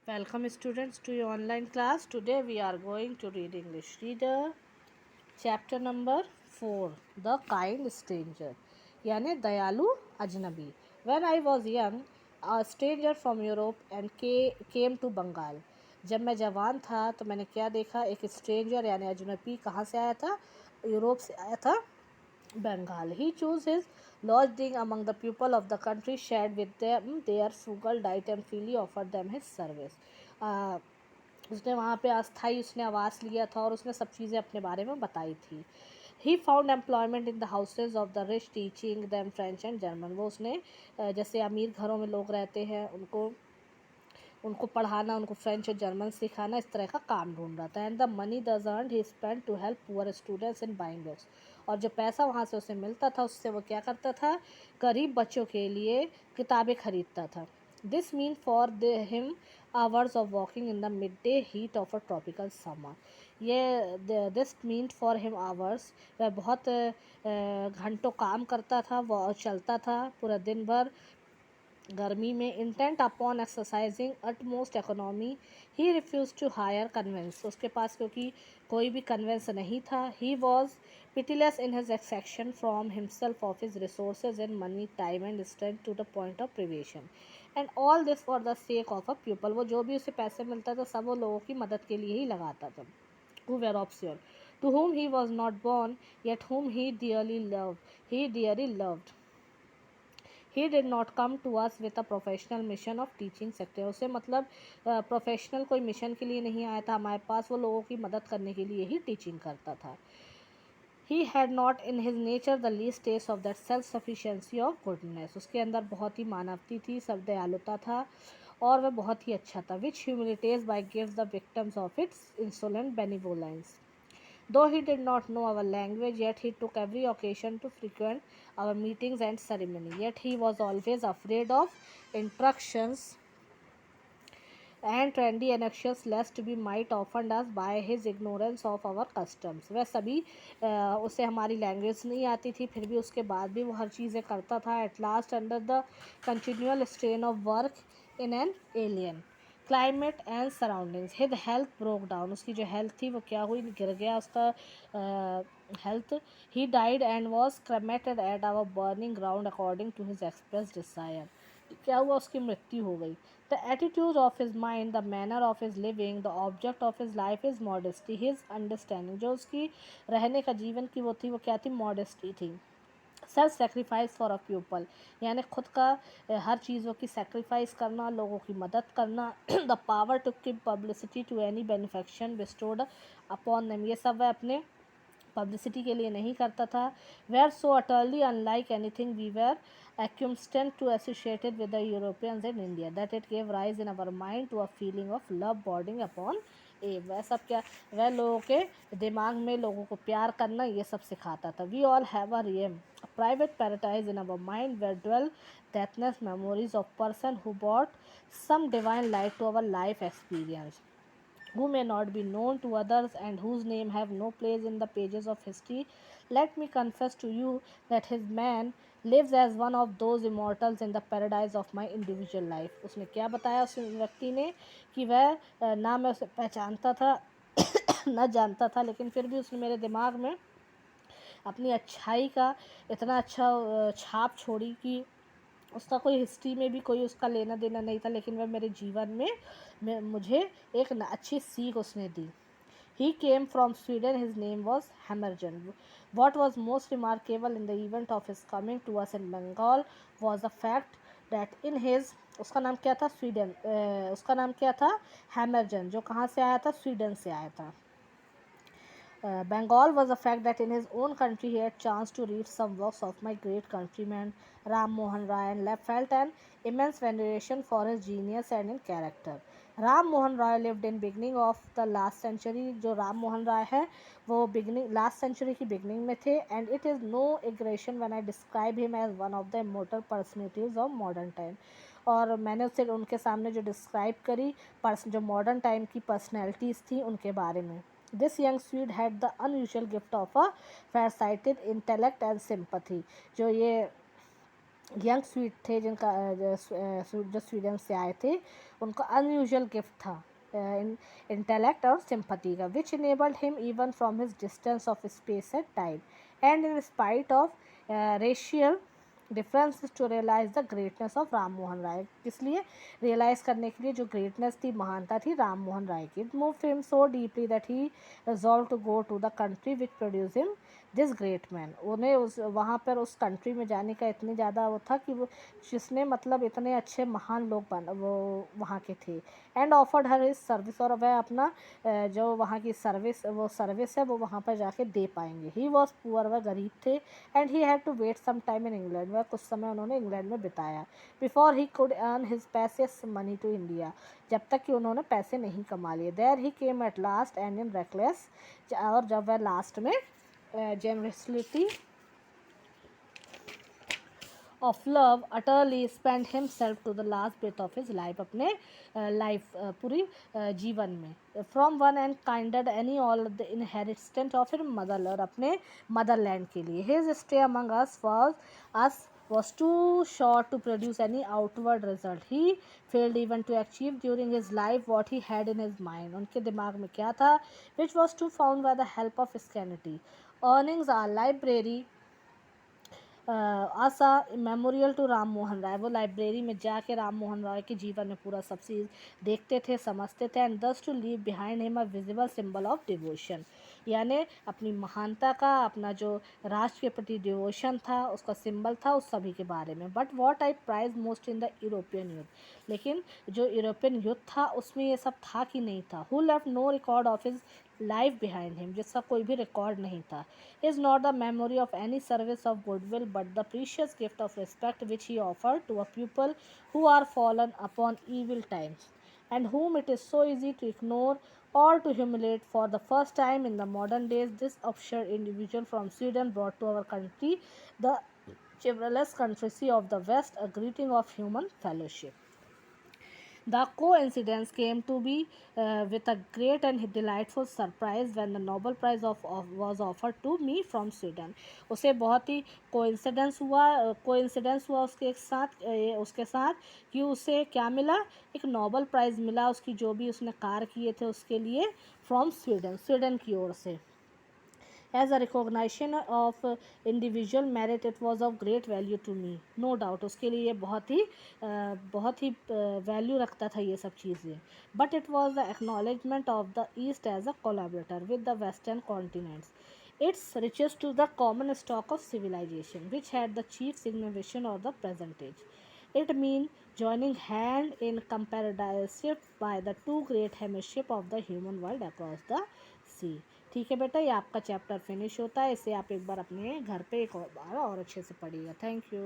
Welcome students to your online class. Today we are going to read English Reader chapter number 4 The Kind Stranger यानी दयालु अजनबी. When I was young, a stranger from Europe and came to Bengal. जब मैं जवान था तो मैंने क्या देखा, एक स्ट्रेंजर यानी अजनबी कहाँ से आया था, यूरोप से आया था, Bengal. He chose his lodging among the people of the country, shared with them their frugal diet and freely offered them his service. उसने वहाँ पे अस्थाई उसने आवास लिया था और उसने सब चीज़ें अपने बारे में बताई थी. He found employment in the houses of the rich, teaching them French and German. वो उसने जैसे अमीर घरों में लोग रहते हैं उनको पढ़ाना, उनको फ्रेंच और जर्मन सिखाना, इस तरह का काम ढूंढ रहा था. And the money the earned he spend to help poor students in buying books. और जो पैसा वहाँ से उसे मिलता था उससे वो क्या करता था, गरीब बच्चों के लिए किताबें खरीदता था. This mean for him hours of walking in the mid day heat of a tropical summer. ये this mean for him hours, वह बहुत घंटों काम करता था, वह चलता था पूरा दिन भर गर्मी में. Intent upon exercising utmost economy he refuse to hire conveyance. उसके पास क्योंकि कोई भी कन्वेंस नहीं था. He was pitiless in his exaction from himself of his resources in money, time and strength to the point of privation. And all this for the sake of a people. वो जो भी उसे पैसे मिलता था सब वो लोगों की मदद के लिए ही लगाता था. Who were obscure, to whom he was not born, yet whom he dearly loved. He did not come to us with a professional mission of teaching sector. उसे मतलब प्रोफेशनल कोई मिशन के लिए नहीं आया था हमारे पास, वो लोगों की मदद करने के लिए ही टीचिंग करता था. He had not in his nature the least taste of that self sufficiency of goodness. उसके अंदर बहुत ही मानवती थी, सब दयालुता था और वह बहुत ही अच्छा था. Which humiliates by gives the victims of its insolent benevolence. Though he did not know our language, yet he took every occasion to frequent our meetings and ceremony. Yet he was always afraid of intrusions and trendy and anxious lest we might offend us by his ignorance of our customs. वह सभी उसे हमारी language नहीं आती थी, फिर भी उसके बाद भी वो हर चीज़ें करता था. At last, under the continual strain of work in an alien climate and surroundings, his health broke down. उसकी जो हेल्थ थी वो क्या हुई, गिर गया उसका health. He died and was cremated at our burning ground according to his express desire. क्या हुआ, उसकी मृत्यु हो गई. The attitude of his mind, the manner of his living, the object of his life is modesty, his understanding. जो उसकी रहने का जीवन की वो थी, वो क्या थी, मॉडेस्टी थी. Self sacrifice for a people यानी खुद का हर चीज़ों की सेक्रीफाइस करना, लोगों की मदद करना. The power to give publicity to any benefaction bestowed upon them. ये सब वह अपने पब्लिसिटी के लिए नहीं करता था. We are so utterly unlike anything we were accustomed to associated with the Europeans in India that it gave rise in our mind to a feeling of love bordering upon ए. वह सब क्या, वह लोगों के दिमाग में लोगों को प्यार करना ये सब सिखाता था. We all have a realm private paradise in our mind where dwell deathless memories of person who brought some divine light to our life experience, who may not be known to others and whose name have no place in the pages of history. Let me confess to you that his man lives as one of those immortals in the paradise of my individual life. उसने क्या बताया उस व्यक्ति ने कि वह ना मैं उसे पहचानता था न जानता था, लेकिन फिर भी उसने मेरे दिमाग में अपनी अच्छाई का इतना अच्छा छाप छोड़ी कि उसका कोई हिस्ट्री में भी कोई उसका लेना देना नहीं था, लेकिन वह मेरे जीवन में मुझे एक अच्छी सीख उसने दी. He came from Sweden. His name was Hammergen. What was most remarkable in the event of his coming to us in Bengal was the fact that in his, उसका नाम क्या था, स्वीडन, उसका नाम क्या था, हैमरजन, जो कहाँ से आया था, स्वीडन से आया था. Bengal was the fact that in his own country he had chance to read some works of my great countryman Ram Mohan Rai and felt an immense veneration for his genius and in character. Ram Mohan Roy lived in beginning of the last century. जो राम मोहन राय है वो beginning last century की beginning में थे. And it is no aggression when I describe him as one of the immortal personalities of modern time. और मैंने उससे उनके सामने जो डिस्क्राइब करी जो मॉडर्न टाइम की पर्सनैलिटीज़ थी उनके बारे में. This young Swede had the unusual gift of a far-sighted intellect and sympathy. जो ये यंग स्वीट थे, जिनका जो स्वीडन से आए थे, उनका अनयूजुअल गिफ्ट था इंटेलेक्ट और सिंपथी का, which enabled him even from his distance of space and time and in spite of racial difference to realise the greatness of Ram Mohan Roy. इसलिए रियलाइज करने के लिए जो ग्रेटनेस थी, महानता थी राम मोहन राय की। It moved him so deeply that he resolve to go to the country which produce him this great man. उन्हें उस वहाँ पर उस कंट्री में जाने का इतनी ज़्यादा वो था कि वो जिसने मतलब इतने अच्छे महान लोग बन वो वहाँ के थे। एंड ऑफर्ड हर इस सर्विस, और वह अपना जो वहाँ की सर्विस है वो वहाँ पर जाके दे पाएंगे। ही वॉज पुअर, वह गरीब थे। And he had to wait some time in England, वह कुछ समय उन्होंने इंग्लैंड में बिताया। Before he could earn his passage money to India, जब तक कि उन्होंने पैसे नहीं कमा लिए। There he came at last and in reckless, और जब वह लास्ट में generosity of love utterly spent himself to the last breath of his life, अपने लाइफ पूरी जीवन में, from one end kindred any all the inheritance of his mother, और अपने मदरलैंड के लिए। His stay among us was too short to produce any outward result. He failed even to achieve during his life what he had in his mind. उनके दिमाग में क्या था? Which was to found by the help of scanty earnings a library as a memorial to Ram Mohan Roy. वो library में जाके राम मोहन राय के जीवन में पूरा सब चीज़ देखते थे, समझते थे। And thus to leave behind him a visible symbol of devotion, यानी अपनी महानता का, अपना जो राष्ट्र के प्रति डिवोशन था, उसका सिंबल था उस सभी के बारे में। But what I prize most in the European youth, लेकिन जो यूरोपियन यूथ था उसमें ये सब था कि नहीं था। Who left no record of his life behind him, जिसका कोई भी रिकॉर्ड नहीं था। is not the memory of any service of goodwill, but the precious gift of respect which he offered to a people who are fallen upon evil times, and whom it is so easy to ignore or to humiliate. For the first time in the modern days, this obscure individual from Sweden brought to our country the chivalrous courtesy of the West, a greeting of human fellowship. The coincidence came to be with a great and delightful surprise when the Nobel Prize was offered to me from Sweden. उसे बहुत ही coincidence हुआ उसके साथ कि उसे क्या मिला, एक नोबल प्राइज़ मिला उसकी जो भी उसने कार्य किए थे उसके लिए, फ्रॉम स्वीडन की ओर से। As a recognition of individual merit, it was of great value to me, no doubt. उसके लिए बहुत ही वैल्यू रखता था ये सब चीज़ें। But it was the acknowledgement of the East as a collaborator with the Western continents, its riches to the common stock of civilization, which had the chief signification of the present age. It means joining hand in companionship by the two great hemispheres of the human world across the sea. ठीक है बेटा, ये आपका chapter finish होता है। इसे आप एक बार अपने घर पे एक और बार और अच्छे से पढ़िएगा। Thank you.